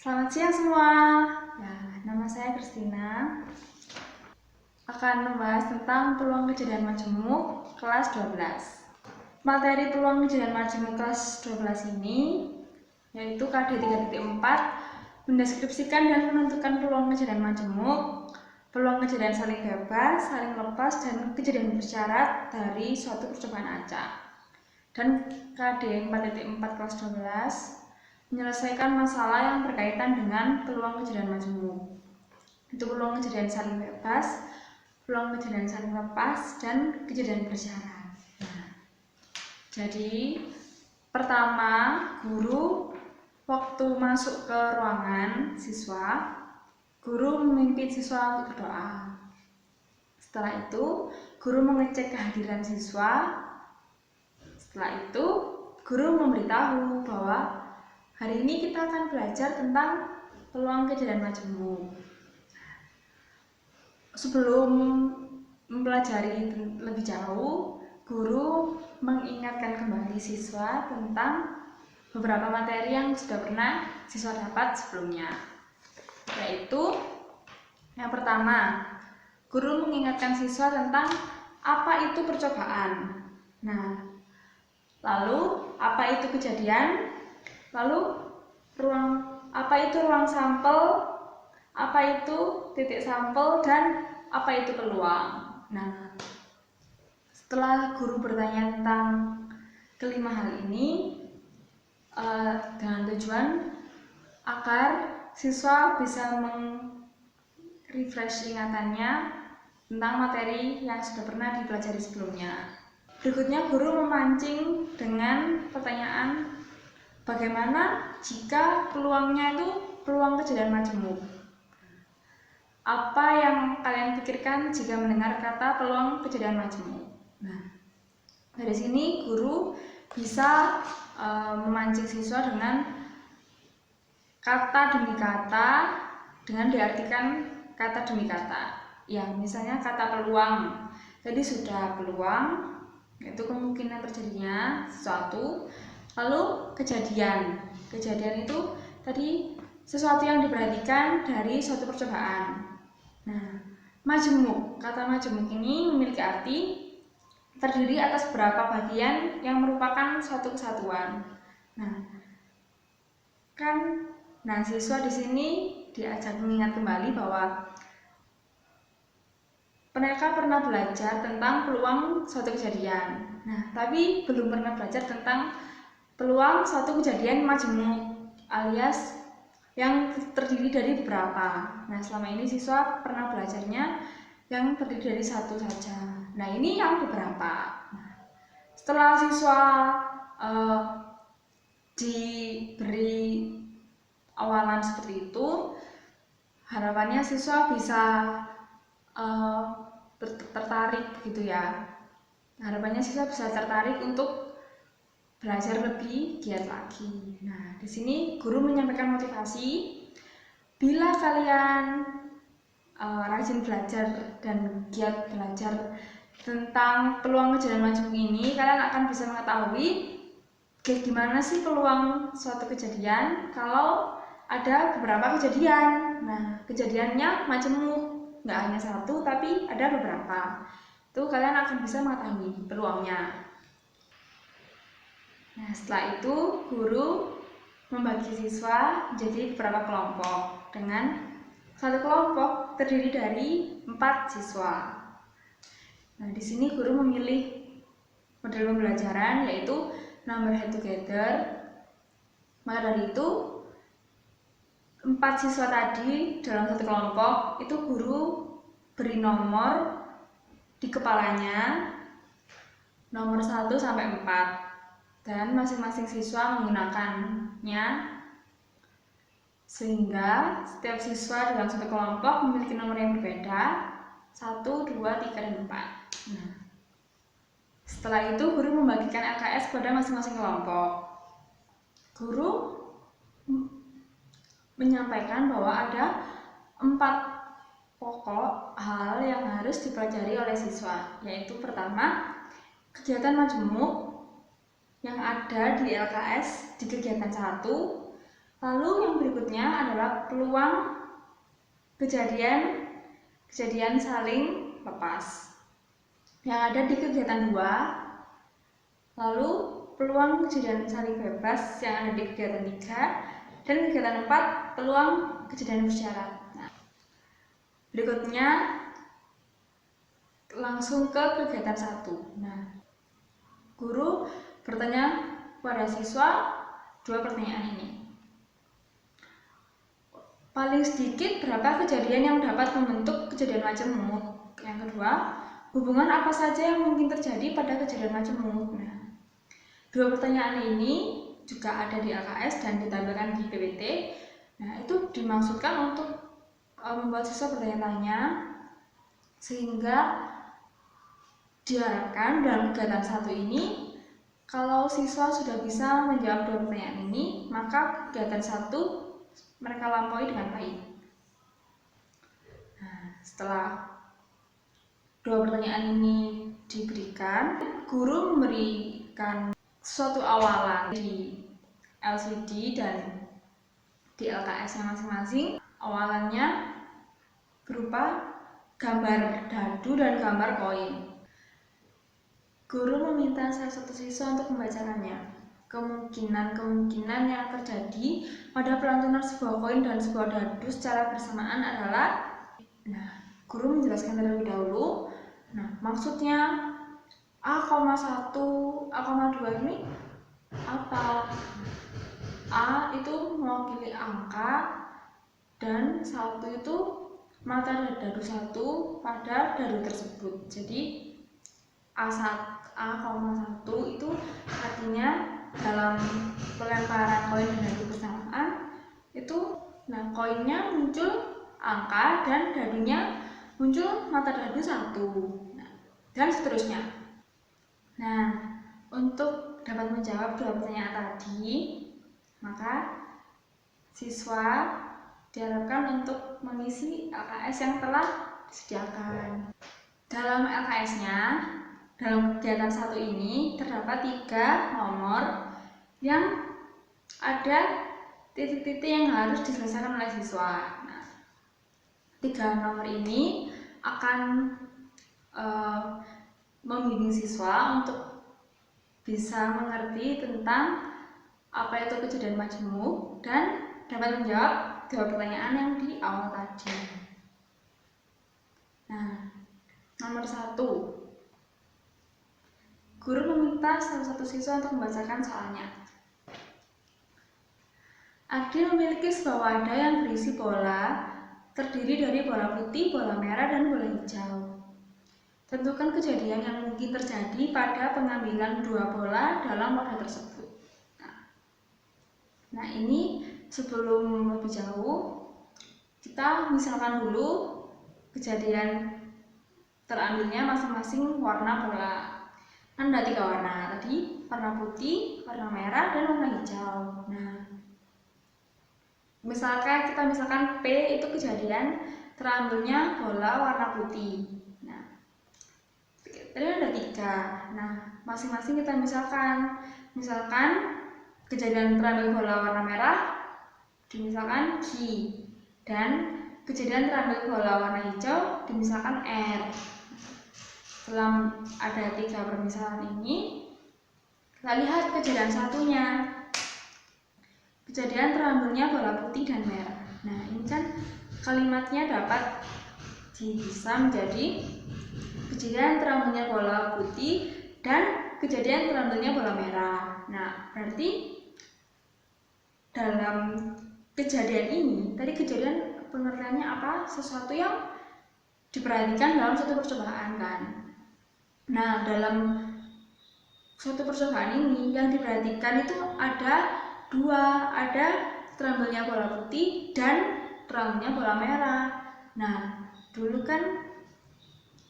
Selamat siang semua. Ya, nama saya Kristina. Akan membahas tentang peluang kejadian majemuk kelas 12. Materi peluang kejadian majemuk kelas 12 ini yaitu KD 3.4 mendeskripsikan dan menentukan peluang kejadian majemuk, peluang kejadian saling bebas, saling lepas, dan kejadian bersyarat dari suatu percobaan acak. Dan KD 4.4 kelas 12 menyelesaikan masalah yang berkaitan dengan peluang kejadian majemuk. Itu peluang kejadian saling bebas, peluang kejadian saling lepas, dan kejadian bersyarat. Nah, jadi pertama, guru waktu masuk ke ruangan siswa, guru memimpin siswa untuk berdoa. Setelah itu, guru mengecek kehadiran siswa. Setelah itu, guru memberitahu bahwa hari ini kita akan belajar tentang peluang kejadian majemuk. Sebelum mempelajari lebih jauh, guru mengingatkan kembali siswa tentang beberapa materi yang sudah pernah siswa dapat sebelumnya. Yaitu, yang pertama, guru mengingatkan siswa tentang apa itu percobaan. Nah, lalu apa itu kejadian? Lalu apa itu ruang sampel, apa itu titik sampel, dan apa itu peluang. Nah, setelah guru bertanya tentang kelima hal ini dengan tujuan agar siswa bisa refresh ingatannya tentang materi yang sudah pernah dipelajari sebelumnya. Berikutnya, guru memancing dengan pertanyaan, bagaimana jika peluangnya itu peluang kejadian majemuk? Apa yang kalian pikirkan jika mendengar kata peluang kejadian majemuk? Nah, dari sini guru bisa memancing siswa dengan kata demi kata, dengan diartikan kata demi kata. Ya, misalnya kata peluang. Jadi sudah peluang, yaitu kemungkinan terjadinya sesuatu. Lalu kejadian itu tadi sesuatu yang diperhatikan dari suatu percobaan. Nah, majemuk, kata majemuk ini memiliki arti terdiri atas beberapa bagian yang merupakan suatu kesatuan. Nah, siswa di sini diajak mengingat kembali bahwa mereka pernah belajar tentang peluang suatu kejadian. Nah, tapi belum pernah belajar tentang peluang suatu kejadian majemuk alias yang terdiri dari beberapa. Nah, selama ini siswa pernah belajarnya yang terdiri dari satu saja. Nah, ini yang beberapa. Nah, setelah siswa diberi awalan seperti itu, harapannya siswa bisa tertarik gitu ya. Harapannya siswa bisa tertarik untuk belajar lebih giat lagi. Nah, di sini guru menyampaikan motivasi. Bila kalian rajin belajar dan giat belajar tentang peluang kejadian majemuk ini, kalian akan bisa mengetahui gimana sih peluang suatu kejadian kalau ada beberapa kejadian. Nah, kejadiannya majemuk, nggak hanya satu, tapi ada beberapa. Itu kalian akan bisa mengetahui peluangnya. Nah, setelah itu guru membagi siswa menjadi beberapa kelompok dengan satu kelompok terdiri dari 4 siswa. Nah, di sini guru memilih model pembelajaran yaitu number head together. Maka dari itu 4 siswa tadi dalam satu kelompok itu guru beri nomor di kepalanya, nomor 1 sampai 4. Dan masing-masing siswa menggunakannya sehingga setiap siswa dalam satu kelompok memiliki nomor yang berbeda, 1, 2, 3, dan 4. Nah, setelah itu guru membagikan LKS pada masing-masing kelompok. Guru menyampaikan bahwa ada 4 pokok hal yang harus dipelajari oleh siswa, yaitu pertama, kegiatan majemuk yang ada di LKS di kegiatan 1 Lalu yang berikutnya adalah peluang kejadian saling lepas yang ada di kegiatan 2. Lalu peluang kejadian saling bebas yang ada di kegiatan 3, dan kegiatan 4 peluang kejadian bersyarat. Nah, berikutnya langsung ke kegiatan 1. Nah, guru bertanya kepada siswa 2 pertanyaan ini. Paling sedikit berapa kejadian yang dapat membentuk kejadian majemuk? Yang kedua, hubungan apa saja yang mungkin terjadi pada kejadian majemuk? Nah, 2 pertanyaan ini juga ada di LKS dan ditampilkan di PPT. Nah, itu dimaksudkan untuk membuat siswa bertanya-tanya, sehingga diharapkan dalam kegiatan 1 ini, kalau siswa sudah bisa menjawab 2 pertanyaan ini, maka kegiatan 1 mereka lampaui dengan baik. Nah, setelah 2 pertanyaan ini diberikan, guru memberikan suatu awalan di LCD dan di LKS-nya masing-masing. Awalannya berupa gambar dadu dan gambar koin. Guru meminta salah satu siswa untuk membacakannya. Kemungkinan yang terjadi pada pelantunan sebuah koin dan sebuah dadu secara bersamaan adalah, guru menjelaskan terlebih dahulu. Maksudnya A,1, A,2 ini apa? A itu mewakili angka, dan 1 itu mata dadu 1 pada dadu tersebut. Jadi A,1 itu artinya dalam pelemparan koin dan dadu bersamaan itu, koinnya muncul angka dan dadunya muncul mata dadu 1, dan seterusnya. Untuk dapat menjawab 2 pertanyaan tadi, maka siswa diharapkan untuk mengisi LKS yang telah disediakan. Dalam LKS-nya, dalam kegiatan 1 ini terdapat 3 nomor yang ada titik-titik yang harus diselesaikan oleh siswa. 3 nomor ini akan membimbing siswa untuk bisa mengerti tentang apa itu kejadian majemuk dan dapat menjawab 2 pertanyaan yang di awal tadi. Nomor 1, guru meminta salah satu siswa untuk membacakan soalnya. Adil memiliki sebuah wadah yang berisi bola, terdiri dari bola putih, bola merah, dan bola hijau. Tentukan kejadian yang mungkin terjadi pada pengambilan 2 bola dalam wadah tersebut. Ini sebelum lebih jauh, kita misalkan dulu kejadian terambilnya masing-masing warna bola. Ada 3 warna tadi, warna putih, warna merah, dan warna hijau. Misalkan P itu kejadian terambilnya bola warna putih. Tadi ada 3. Masing-masing kita misalkan kejadian terambil bola warna merah dimisalkan Q, dan kejadian terambil bola warna hijau dimisalkan R. Setelah ada 3 permisalan ini, kita lihat kejadian satunya. Kejadian terambilnya bola putih dan merah. Ini kan kalimatnya dapat bisa menjadi kejadian terambilnya bola putih dan kejadian terambilnya bola merah. Berarti dalam kejadian ini, tadi kejadian pengertiannya apa? Sesuatu yang diperhatikan dalam suatu percobaan kan. Dalam suatu percobaan ini yang diperhatikan itu ada 2, ada terambilnya bola putih dan terambilnya bola merah. Dulu kan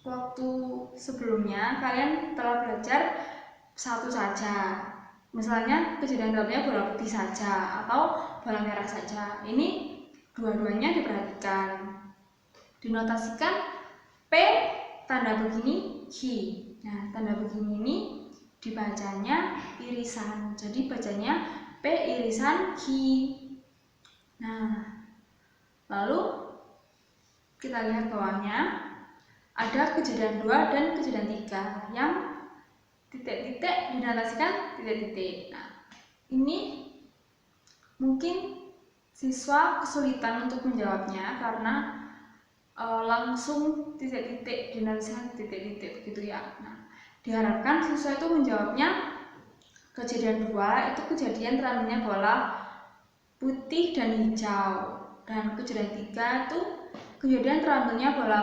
waktu sebelumnya kalian telah belajar 1 saja. Misalnya kejadian terambilnya bola putih saja atau bola merah saja. Ini dua-duanya diperhatikan. Dinotasikan P tanda begini Q. Tanda begini ini dibacanya irisan. Jadi bacanya P irisan Q. Nah, lalu kita lihat bawahnya ada kejadian 2 dan kejadian 3 yang titik-titik dinotasikan titik-titik. Nah, ini mungkin siswa kesulitan untuk menjawabnya karena langsung titik-titik dinotasikan titik-titik begitu ya. Nah, diharapkan siswa itu menjawabnya kejadian 2 itu kejadian terambilnya bola putih dan hijau, dan kejadian 3 itu kejadian terambilnya bola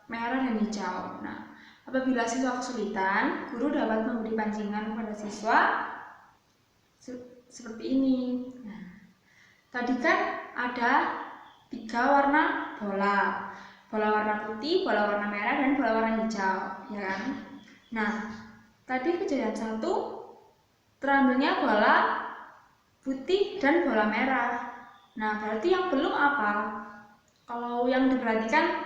merah dan hijau. Nah, apabila siswa kesulitan, guru dapat memberi pancingan kepada siswa seperti ini. Nah, tadi kan ada 3 warna bola warna putih, bola warna merah, dan bola warna hijau, ya kan? Nah, tadi kejadian 1 terambilnya bola putih dan bola merah. Nah, berarti yang belum apa? Kalau yang diperhatikan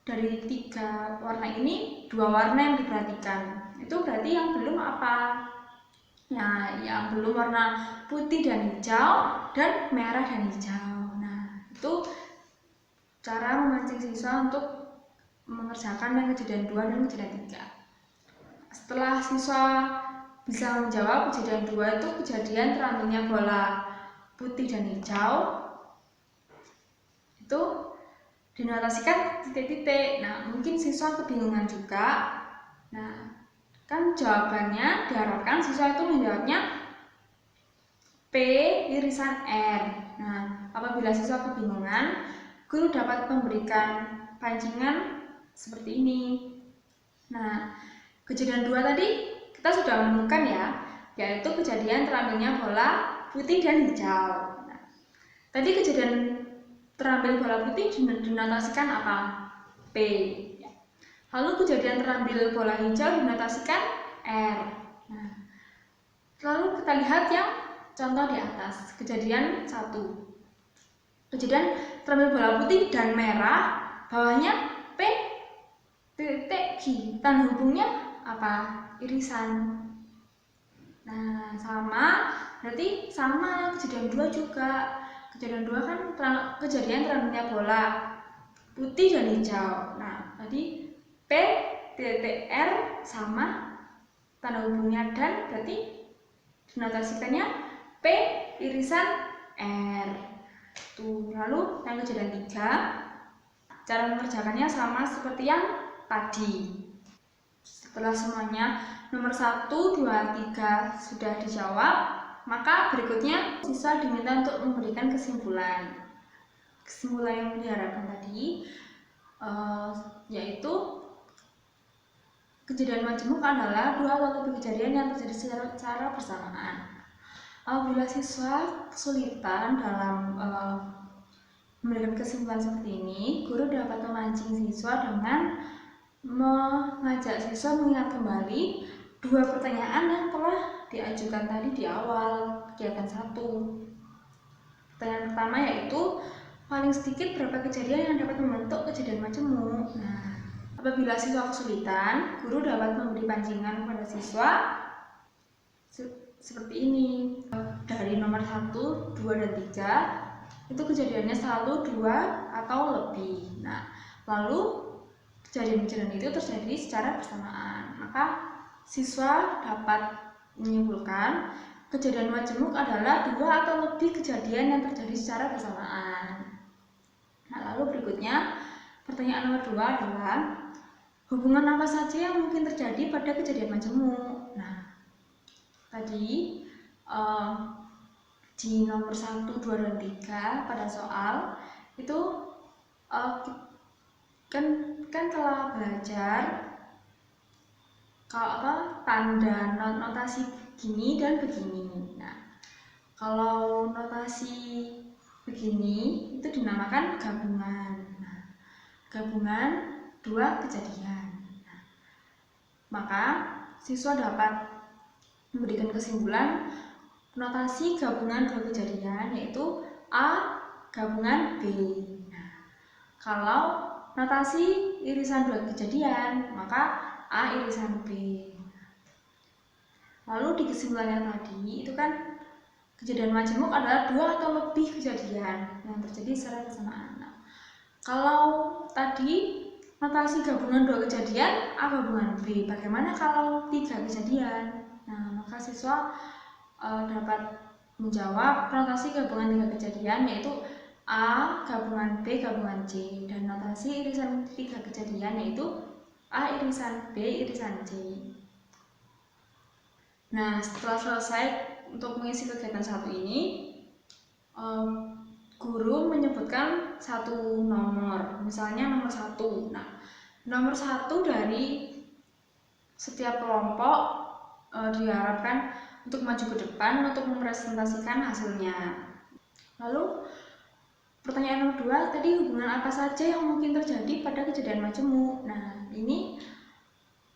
dari 3 warna ini, 2 warna yang diperhatikan. Itu berarti yang belum apa? Nah, yang belum warna putih dan hijau dan merah dan hijau. Nah, itu cara memancing siswa untuk mengerjakan yang kejadian 2 dan kejadian 3. Setelah siswa bisa menjawab kejadian 2 itu kejadian terambilnya bola putih dan hijau, itu dinotasikan titik-titik. Nah, mungkin siswa kebingungan juga. Nah, kan jawabannya diharapkan siswa itu menjawabnya P irisan R. Nah, apabila siswa kebingungan, guru dapat memberikan pancingan seperti ini. Nah, kejadian 2 tadi kita sudah menemukan ya, yaitu kejadian terambilnya bola putih dan hijau. Nah, tadi kejadian terambil bola putih dinotasikan apa? P. Lalu kejadian terambil bola hijau dinotasikan R. Nah, lalu kita lihat yang contoh di atas, kejadian 1. Kejadian terambil bola putih dan merah, bawahnya P titik Q. Tanda hubungnya apa? Irisan. Nah, sama, berarti sama kejadian 2 juga. Kejadian 2 kan kejadian terambilnya bola putih dan hijau. Nah, tadi P titik R sama tanda hubungnya dan, berarti dinotasikannya P irisan R. Tuh, lalu yang kejadian 3, cara mengerjakannya sama seperti yang tadi. Setelah semuanya nomor 1, 2, 3 sudah dijawab, maka berikutnya siswa diminta untuk memberikan kesimpulan. Kesimpulan yang diharapkan tadi yaitu kejadian majemuk adalah 2 atau lebih kejadian yang terjadi secara bersamaan. Apabila siswa kesulitan dalam memberikan kesimpulan seperti ini, guru dapat memancing siswa dengan mengajak siswa mengingat kembali 2 pertanyaan yang telah diajukan tadi di awal kegiatan 1. Pertanyaan pertama yaitu paling sedikit berapa kejadian yang dapat membentuk kejadian majemuk. Nah, apabila siswa kesulitan, guru dapat memberi pancingan kepada siswa seperti ini. Dari nomor 1, 2, dan 3 itu kejadiannya selalu 2 atau lebih. Nah, lalu kejadian-kejadian itu terjadi secara bersamaan. Maka siswa dapat menyimpulkan kejadian majemuk adalah 2 atau lebih kejadian yang terjadi secara bersamaan. Nah, lalu berikutnya pertanyaan nomor 2 adalah hubungan apa saja yang mungkin terjadi pada kejadian majemuk. Nah, tadi di nomor 1, 2, dan 3 pada soal itu kan telah belajar kalau tanda notasi begini dan begini. Nah, kalau notasi begini itu dinamakan gabungan. Nah, gabungan 2 kejadian. Nah, maka siswa dapat memberikan kesimpulan notasi gabungan 2 kejadian yaitu A gabungan B. Nah, kalau notasi irisan 2 kejadian, maka A irisan B. Lalu di kesimpulannya tadi itu kan kejadian majemuk adalah 2 atau lebih kejadian yang terjadi secara bersamaan. Nah, kalau tadi notasi gabungan 2 kejadian A gabungan B, bagaimana kalau 3 kejadian? Nah, maka siswa dapat menjawab notasi gabungan 3 kejadian yaitu A gabungan B gabungan C, dan notasi irisan 3 kejadian yaitu A irisan B irisan C. Nah, setelah selesai untuk mengisi kegiatan 1 ini, guru menyebutkan satu nomor, misalnya nomor 1. Nah, nomor 1 dari setiap kelompok diharapkan untuk maju ke depan untuk mempresentasikan hasilnya. Lalu pertanyaan nomor 2, tadi hubungan apa saja yang mungkin terjadi pada kejadian majemuk? Nah, ini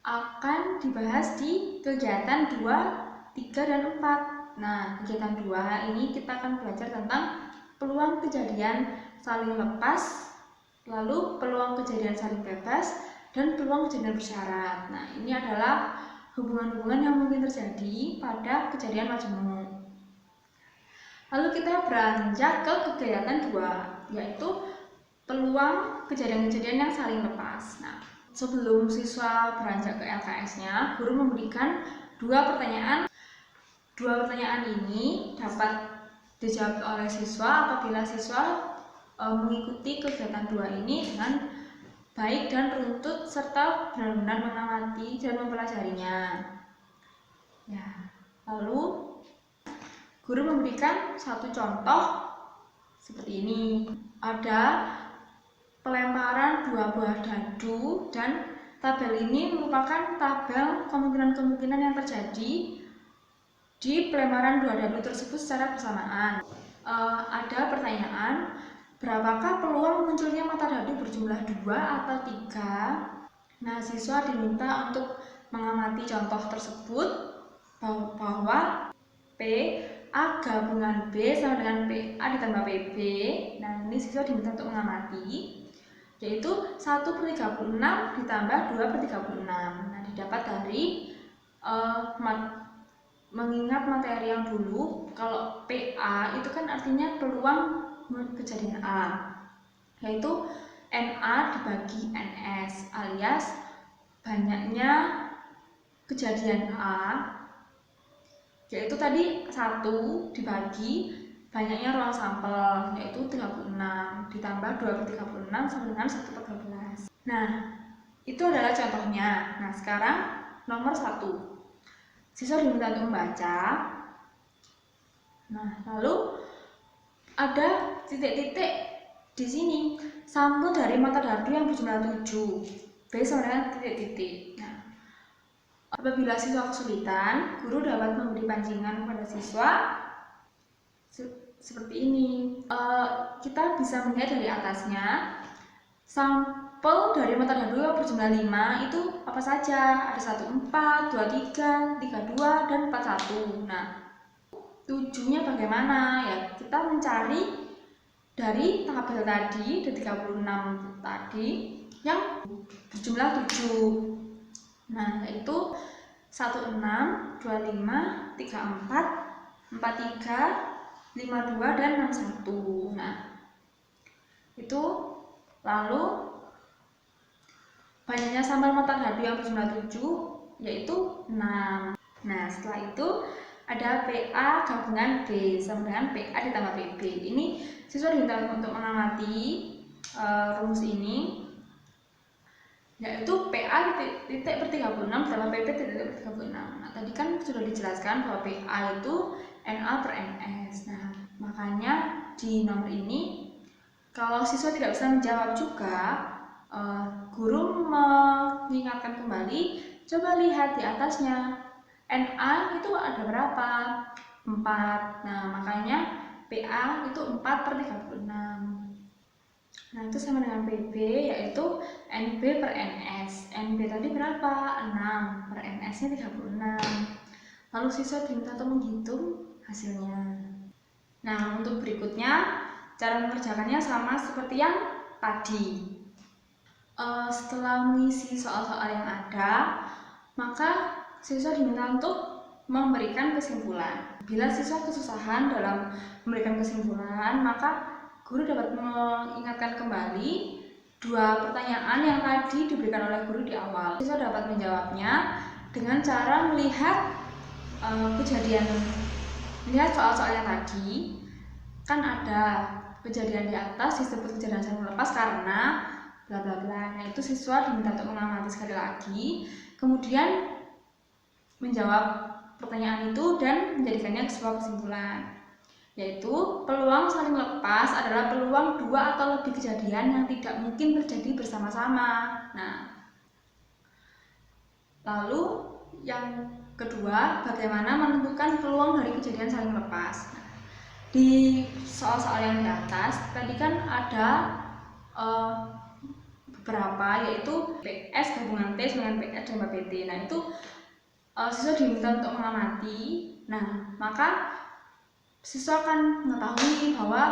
akan dibahas di kegiatan 2, 3, dan 4. Nah, kegiatan 2 ini kita akan belajar tentang peluang kejadian saling lepas, lalu peluang kejadian saling bebas, dan peluang kejadian bersyarat. Nah, ini adalah hubungan-hubungan yang mungkin terjadi pada kejadian majemuk. Lalu kita beranjak ke kegiatan 2, yaitu peluang kejadian-kejadian yang saling lepas. Nah, sebelum siswa beranjak ke LKS-nya, guru memberikan 2 pertanyaan. 2 pertanyaan ini dapat dijawab oleh siswa apabila siswa mengikuti kegiatan 2 ini dengan baik dan runtut serta benar-benar mengamati dan mempelajarinya. Ya, lalu guru memberikan satu contoh seperti ini. Ada pelemparan 2 buah dadu, dan tabel ini merupakan tabel kemungkinan-kemungkinan yang terjadi di pelemparan 2 dadu tersebut secara bersamaan. Ada pertanyaan, berapakah peluang munculnya mata dadu berjumlah 2 atau 3? Nah, siswa diminta untuk mengamati contoh tersebut bahwa P A gabungan B sama dengan PA ditambah PB. Nah, ini siswa diminta untuk mengamati, yaitu 1/36 ditambah 2/36. Nah, didapat dari mengingat materi yang dulu, kalau PA itu kan artinya peluang kejadian A, yaitu NA dibagi NS, alias banyaknya kejadian A, yaitu tadi 1 dibagi banyaknya ruang sampel, yaitu 36 ditambah 2/36 sama dengan 1/13. Nah, itu adalah contohnya. Nah, sekarang nomor 1. Siswa diminta untuk membaca. Nah, lalu ada titik-titik di sini. Sampel dari mata dadu yang berjumlah 7. B sama dengan titik-titik. Nah, apabila siswa kesulitan, guru dapat memberi pancingan kepada siswa seperti ini. Kita bisa melihat dari atasnya, sampel dari mata dadu yang berjumlah 5 itu apa saja? Ada 14, 23, 32, dan 41. Nah, 7-nya bagaimana? Ya, kita mencari dari tabel tadi, dari 36 tadi, yang berjumlah 7. Nah, yaitu 16, 25, 34, 43, 52, dan 61. Nah, itu lalu banyaknya sampel mata dadu yang berjumlah 7 yaitu 6. Nah, setelah itu ada PA gabungan B sama dengan PA ditambah PB. Ini siswa diminta untuk mengamati rumus ini, yaitu PA titik per 36 ditambah PB titik per 36. Nah, tadi kan sudah dijelaskan bahwa PA itu NA per NS. Nah, makanya di nomor ini kalau siswa tidak bisa menjawab juga, guru mengingatkan kembali, coba lihat di atasnya, NA itu ada berapa? 4. Nah, makanya PA itu 4/36. Nah, itu sama dengan PB, yaitu NB per NS. NB tadi berapa? 6, per NS-nya 36. Lalu siswa diminta untuk menghitung hasilnya. Nah, untuk berikutnya, cara mengerjakannya sama seperti yang tadi. Setelah mengisi soal-soal yang ada, maka siswa diminta untuk memberikan kesimpulan. Bila siswa kesusahan dalam memberikan kesimpulan, maka guru dapat mengingatkan kembali dua pertanyaan yang tadi diberikan oleh guru di awal. Siswa dapat menjawabnya dengan cara melihat melihat soal-soal yang tadi. Kan ada kejadian di atas disebut kejadian saling lepas karena bla bla bla. Nah, itu siswa diminta untuk mengamati sekali lagi, kemudian menjawab pertanyaan itu dan menjadikannya sebuah kesimpulan, yaitu peluang saling lepas adalah peluang dua atau lebih kejadian yang tidak mungkin terjadi bersama-sama. Nah, lalu yang kedua, bagaimana menentukan peluang dari kejadian saling lepas. Nah, di soal-soal yang di atas tadi kan ada beberapa, yaitu PS gabungan T dengan PS dan PT. Nah, itu siswa diminta untuk mengamati. Nah, maka siswa akan mengetahui bahwa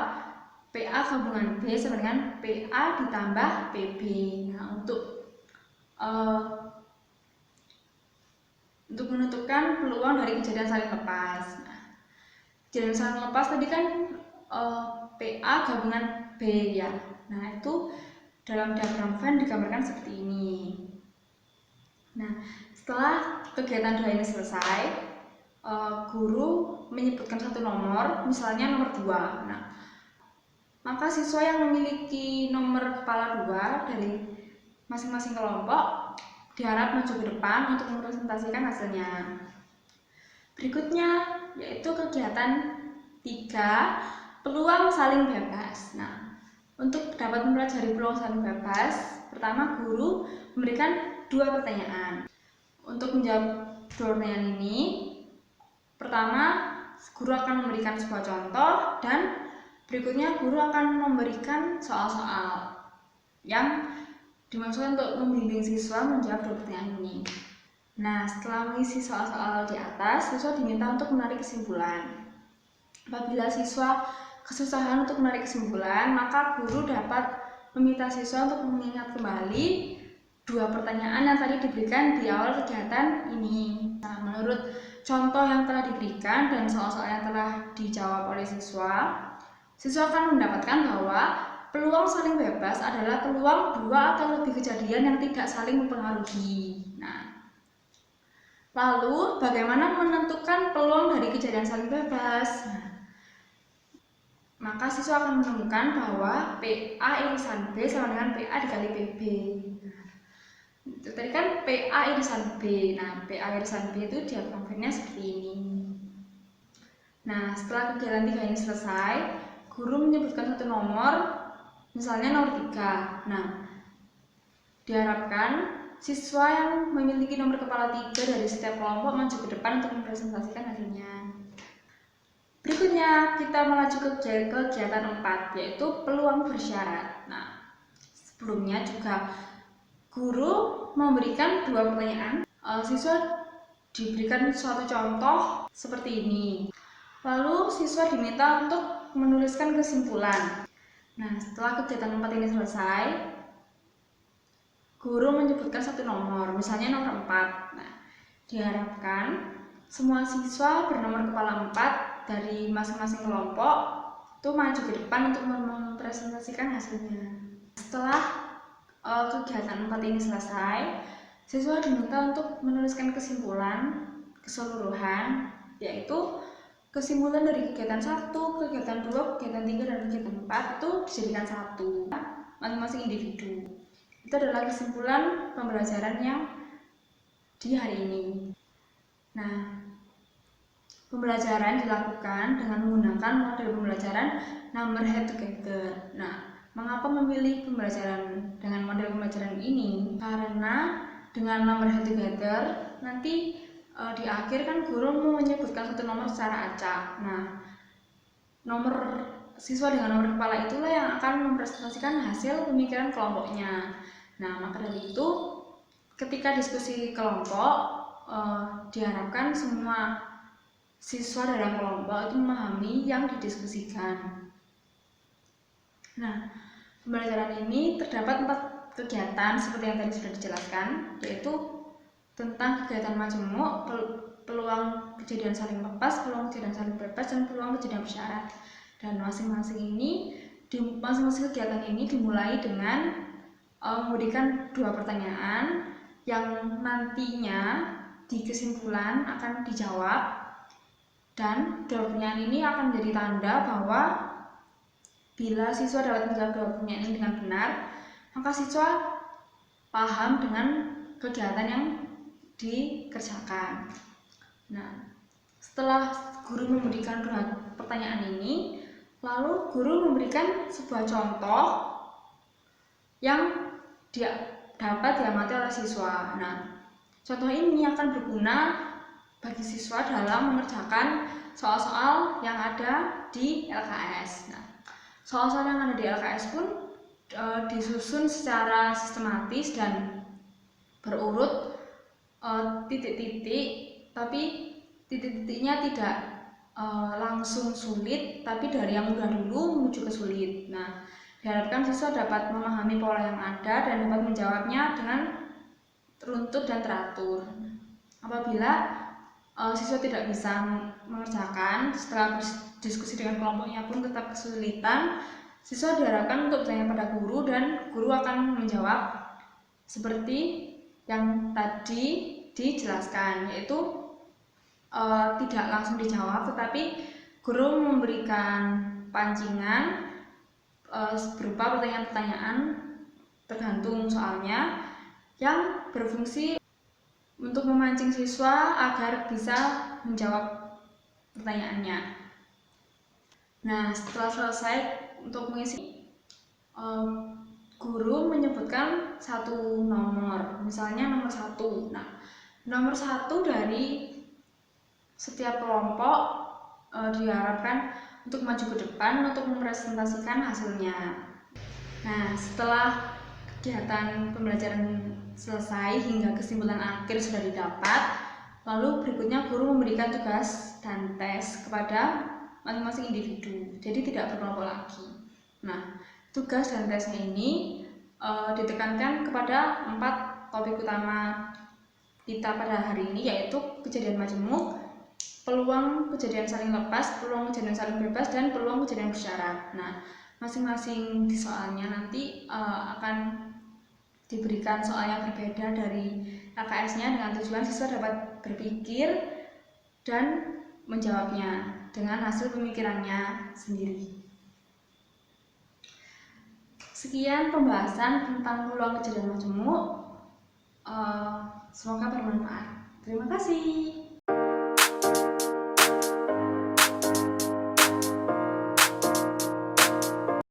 PA gabungan B sama dengan PA ditambah PB. Nah, untuk menentukan peluang dari kejadian saling lepas. Nah, kejadian saling lepas tadi kan PA gabungan B ya. Nah, itu dalam diagram Venn digambarkan seperti ini. Nah, setelah kegiatan 2 ini selesai, guru menyebutkan satu nomor, misalnya nomor 2. Nah, maka siswa yang memiliki nomor kepala 2 dari masing-masing kelompok diharap maju ke depan untuk mempresentasikan hasilnya. Berikutnya yaitu kegiatan 3, peluang saling bebas. Nah, untuk dapat mempelajari peluang saling bebas, pertama guru memberikan 2 pertanyaan. Untuk menjawab 2 pertanyaan ini, pertama guru akan memberikan sebuah contoh dan berikutnya guru akan memberikan soal-soal yang dimaksudkan untuk membimbing siswa menjawab 2 pertanyaan ini. Nah, setelah mengisi soal-soal di atas, siswa diminta untuk menarik kesimpulan. Apabila siswa kesusahan untuk menarik kesimpulan, maka guru dapat meminta siswa untuk mengingat kembali 2 pertanyaan yang tadi diberikan di awal kegiatan ini. Nah, menurut contoh yang telah diberikan dan soal-soal yang telah dijawab oleh siswa, siswa akan mendapatkan bahwa peluang saling bebas adalah peluang 2 atau lebih kejadian yang tidak saling mempengaruhi. Nah, lalu bagaimana menentukan peluang dari kejadian saling bebas? Nah, maka siswa akan menemukan bahwa PA irisan B sama dengan PA dikali PB. Itu tadi kan PA irisan B. Nah, PA irisan B itu diagram Venn-nya seperti ini. Nah, setelah kegiatan 3 ini selesai, guru menyebutkan satu nomor, misalnya nomor 3. Nah, diharapkan siswa yang memiliki nomor kepala 3 dari setiap kelompok maju ke depan untuk mempresentasikan hasilnya. Berikutnya kita melaju ke kegiatan 4, yaitu peluang bersyarat. Nah, sebelumnya juga guru memberikan 2 pertanyaan. Siswa diberikan suatu contoh seperti ini. Lalu siswa diminta untuk menuliskan kesimpulan. Nah, setelah kegiatan 4 ini selesai, guru menyebutkan satu nomor, misalnya nomor 4. Nah, diharapkan semua siswa bernomor kepala 4 dari masing-masing kelompok itu maju ke depan untuk mempresentasikan hasilnya. Setelah kegiatan 4 ini selesai, siswa diminta untuk menuliskan kesimpulan keseluruhan, yaitu kesimpulan dari kegiatan 1, kegiatan 2, kegiatan 3, dan kegiatan 4 itu dijadikan satu masing-masing individu. Itu adalah kesimpulan pembelajaran yang di hari ini. Nah, pembelajaran dilakukan dengan menggunakan model pembelajaran number head together. Nah, mengapa memilih pembelajaran dengan model pembelajaran ini? Karena dengan number head together nanti di akhir kan guru menyebutkan satu nomor secara acak. Nah, nomor siswa dengan nomor kepala itulah yang akan mempresentasikan hasil pemikiran kelompoknya. Nah, maka dari itu ketika diskusi kelompok diharapkan semua siswa dalam kelompok itu memahami yang didiskusikan. Nah, pembelajaran ini terdapat 4 kegiatan seperti yang tadi sudah dijelaskan, yaitu tentang kegiatan majemuk, peluang peluang kejadian saling lepas, peluang kejadian saling bebas, dan peluang kejadian bersyarat. Dan masing-masing kegiatan ini dimulai dengan memberikan 2 pertanyaan yang nantinya di kesimpulan akan dijawab, dan 2 pertanyaan ini akan menjadi tanda bahwa bila siswa dapat menjawab 2 pertanyaan ini dengan benar, maka siswa paham dengan kegiatan yang dikerjakan. Nah, setelah guru memberikan 2 pertanyaan ini, lalu guru memberikan sebuah contoh yang dapat diamati oleh siswa. Nah, contoh ini akan berguna bagi siswa dalam mengerjakan soal-soal yang ada di LKS. Nah, soal-soal yang ada di LKS pun disusun secara sistematis dan berurut titik-titik, tapi titik-titiknya tidak langsung sulit, tapi dari yang mudah dulu menuju ke sulit. Nah, diharapkan siswa dapat memahami pola yang ada dan dapat menjawabnya dengan runtut dan teratur. Apabila siswa tidak bisa mengerjakan, setelah berdiskusi dengan kelompoknya pun tetap kesulitan, siswa diharapkan untuk bertanya pada guru, dan guru akan menjawab seperti yang tadi dijelaskan, yaitu tidak langsung dijawab, tetapi guru memberikan pancingan berupa pertanyaan-pertanyaan tergantung soalnya yang berfungsi untuk memancing siswa agar bisa menjawab pertanyaannya. Nah, setelah selesai untuk mengisi, guru menyebutkan satu nomor, misalnya nomor 1. Nah, nomor 1 dari setiap kelompok diharapkan untuk maju ke depan untuk mempresentasikan hasilnya. Nah, setelah kegiatan pembelajaran selesai hingga kesimpulan akhir sudah didapat, lalu berikutnya guru memberikan tugas dan tes kepada masing-masing individu, jadi tidak berkelompok lagi. Nah, tugas dan tesnya ini ditekankan kepada 4 topik utama kita pada hari ini, yaitu kejadian majemuk, peluang kejadian saling lepas, peluang kejadian saling bebas, dan peluang kejadian bersyarat. Nah, masing-masing di soalnya nanti akan diberikan soal yang berbeda dari LKS-nya dengan tujuan siswa dapat berpikir dan menjawabnya dengan hasil pemikirannya sendiri. Sekian pembahasan tentang peluang kejadian majemuk. Semoga bermanfaat. Terima kasih.